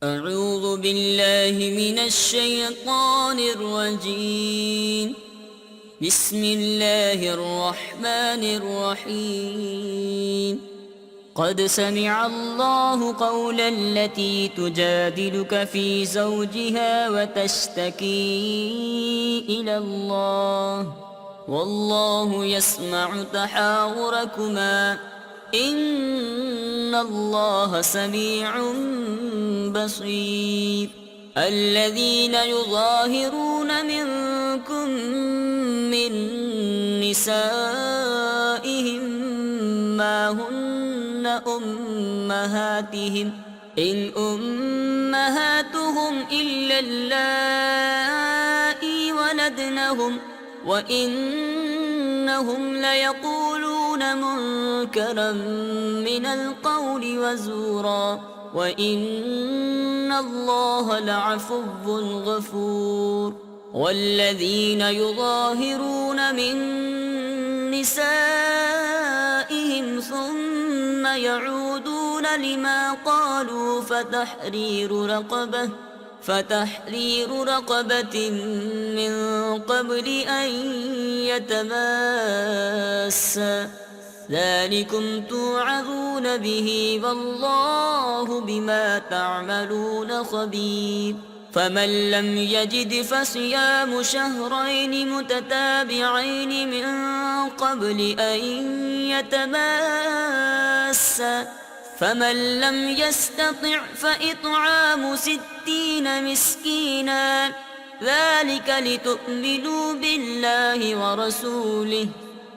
أعوذ بالله من الشيطان الرجيم. بسم الله الرحمن الرحيم. قد سمع الله قول التي تجادلك في زوجها وتشتكي إلى الله والله يسمع تحاوركما إن الله سميع بصير. الذين يظاهرون منكم من نسائهم ما هن أمهاتهم إن أمهاتهم إلا اللائي ولدنهم وإنهم ليقولون منكرا من القول وزورا وإن الله لعفو غفور. والذين يظاهرون من نسائهم ثم يعودون لما قالوا فتحرير رقبة من قبل أن يتماسا ذلكم توعظون به والله بما تعملون خبير. فمن لم يجد فصيام شهرين متتابعين من قبل أن يتماسا فمن لم يستطع فإطعام 60 مسكينا ذلك لتؤمنوا بالله ورسوله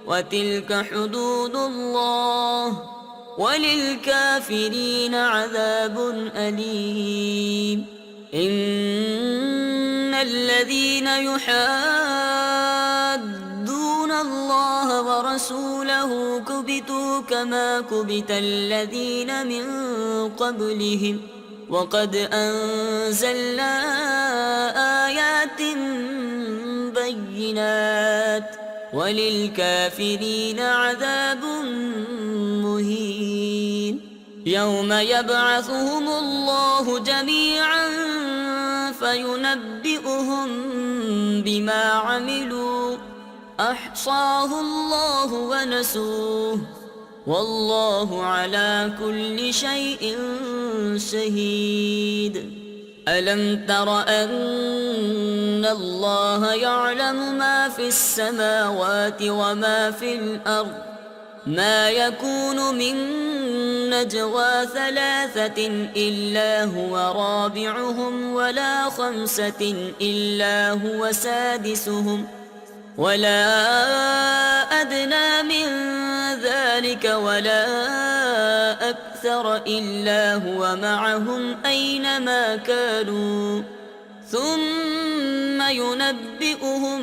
وتلك حدود الله وللكافرين عذاب أليم. إن الذين يحادون الله ورسوله كبتوا كما كبت الذين من قبلهم وقد أنزلنا آيات بينات وللكافرين عذاب مهين. يوم يبعثهم الله جميعا فينبئهم بما عملوا أحصاه الله ونسوه والله على كل شيء شهيد. ألم تر أن الله يعلم ما في السماوات وما في الأرض ما يكون من نجوى 3 إلا هو رابعهم ولا 5 إلا هو سادسهم ولا أدنى من ذلك ولا أكثر إلا هو معهم أينما كانوا ثم ينبئهم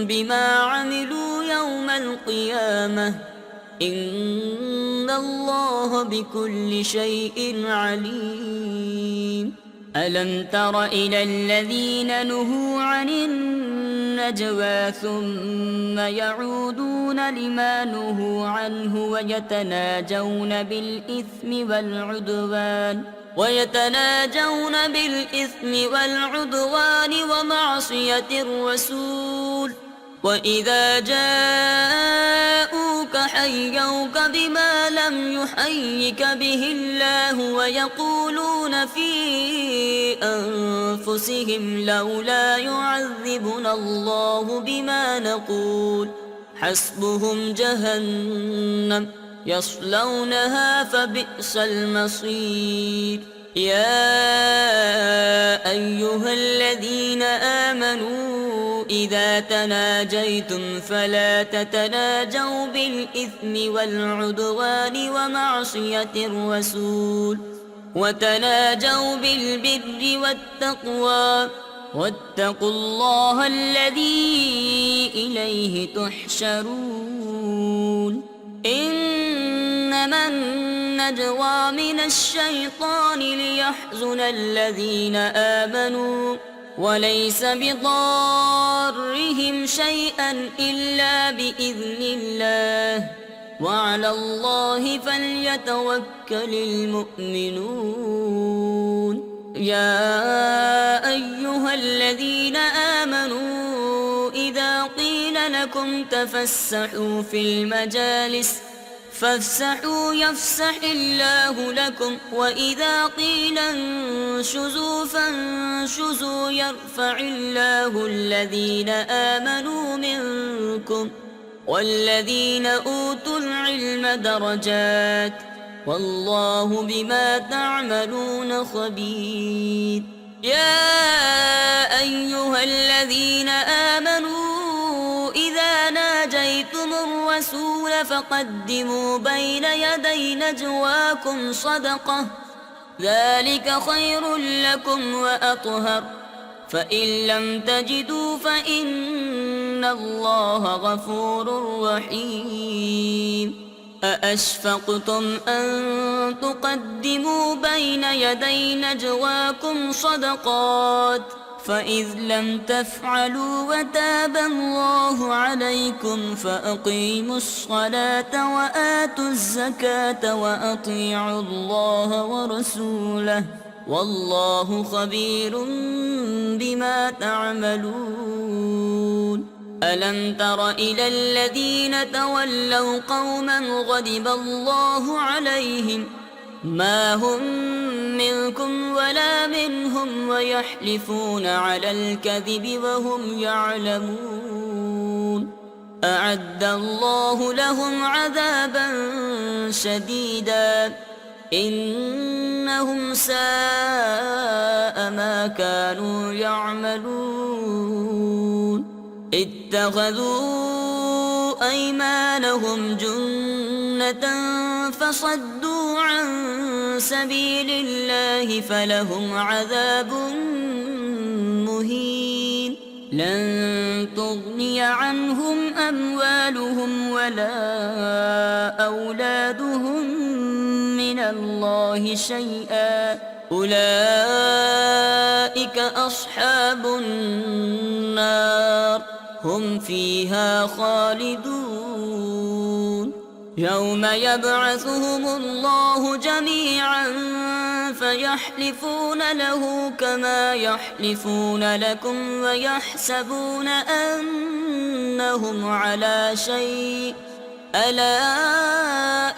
بما عملوا يوم القيامة إن الله بكل شيء عليم. ألم تر إلى الذين نهوا عن النجوى ثم يعودون لما نهوا عنه ويتناجون بالإثم والعدوان ومعصية الرسول وإذا جاءوك حيوك بما لم يحيك به الله ويقولون في أنفسهم لولا يعذبنا الله بما نقول حسبهم جهنم يصلونها فبئس المصير. يا أيها الذين آمنوا إذا تناجيتم فلا تتناجوا بالإثم والعدوان ومعصية الرسول وتناجوا بالبر والتقوى واتقوا الله الذي إليه تحشرون. إنما النجوى من الشيطان ليحزن الذين آمنوا وليس بضارهم شيئا إلا بإذن الله وعلى الله فليتوكل المؤمنون. يا أيها الذين آمنوا إذا قيل لكم تفسحوا في المجالس فافسحوا يفسح الله لكم وإذا قيل انشزوا فانشزوا يرفع الله الذين آمنوا منكم والذين أوتوا العلم درجات والله بما تعملون خبير. يا أيها الذين آمنوا إذا ناجيتم الرسول فقدموا بين يدي نجواكم صدقة ذلك خير لكم وأطهر فإن لم تجدوا فإن الله غفور رحيم. أأشفقتم أن تقدموا بين يدي نجواكم صدقات فإذ لم تفعلوا وتاب الله عليكم فأقيموا الصلاة وآتوا الزكاة وأطيعوا الله ورسوله والله خبير بما تعملون. ألم تر إلى الذين تولوا قوما غضب الله عليهم ما هم منكم ولا منهم ويحلفون على الكذب وهم يعلمون أعد الله لهم عذابا شديدا إنهم ساء ما كانوا يعملون. اتخذوا أيمانهم جنة فصدوا عن سبيل الله فلهم عذاب مهين. لن تغني عنهم أموالهم ولا أولادهم من الله شيئا أولئك أصحاب النار هم فيها خالدون. يوم يبعثهم الله جميعا فيحلفون له كما يحلفون لكم ويحسبون أنهم على شيء ألا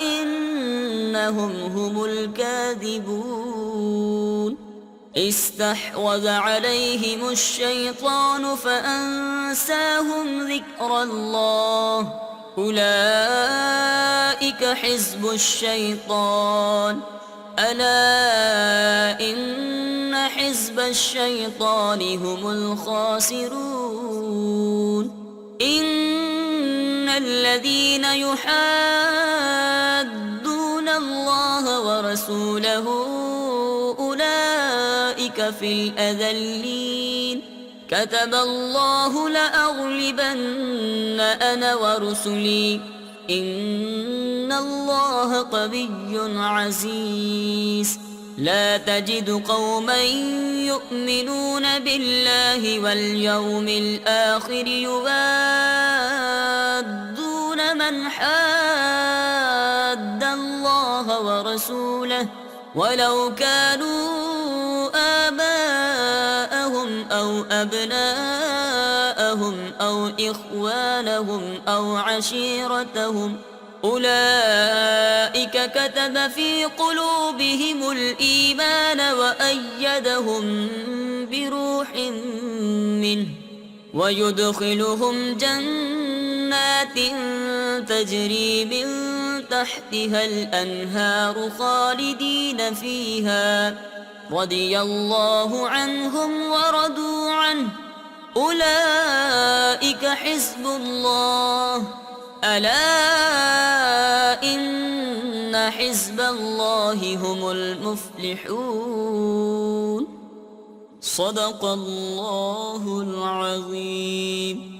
إنهم هم الكاذبون. استحوذ عليهم الشيطان فأنساهم ذكر الله أولئك حزب الشيطان ألا إن حزب الشيطان هم الخاسرون. إن الذين يحادون الله ورسوله أولئك في الأذلين كتب الله لأغلبن أنا ورسلي إن الله قوي عزيز. لا تجد قوما يؤمنون بالله واليوم الآخر يوادون من حاد الله ورسوله ولو كانوا آباءهم أو أبناءهم أو إخوانهم أو عشيرتهم أولئك كتب في قلوبهم الإيمان وأيدهم بروح منه ويدخلهم جنات تجري من تحتها الأنهار خالدين فيها رضي الله عنهم ورضوا عنه أولئك حزب الله ألا إن حزب الله هم المفلحون. صدق الله العظيم.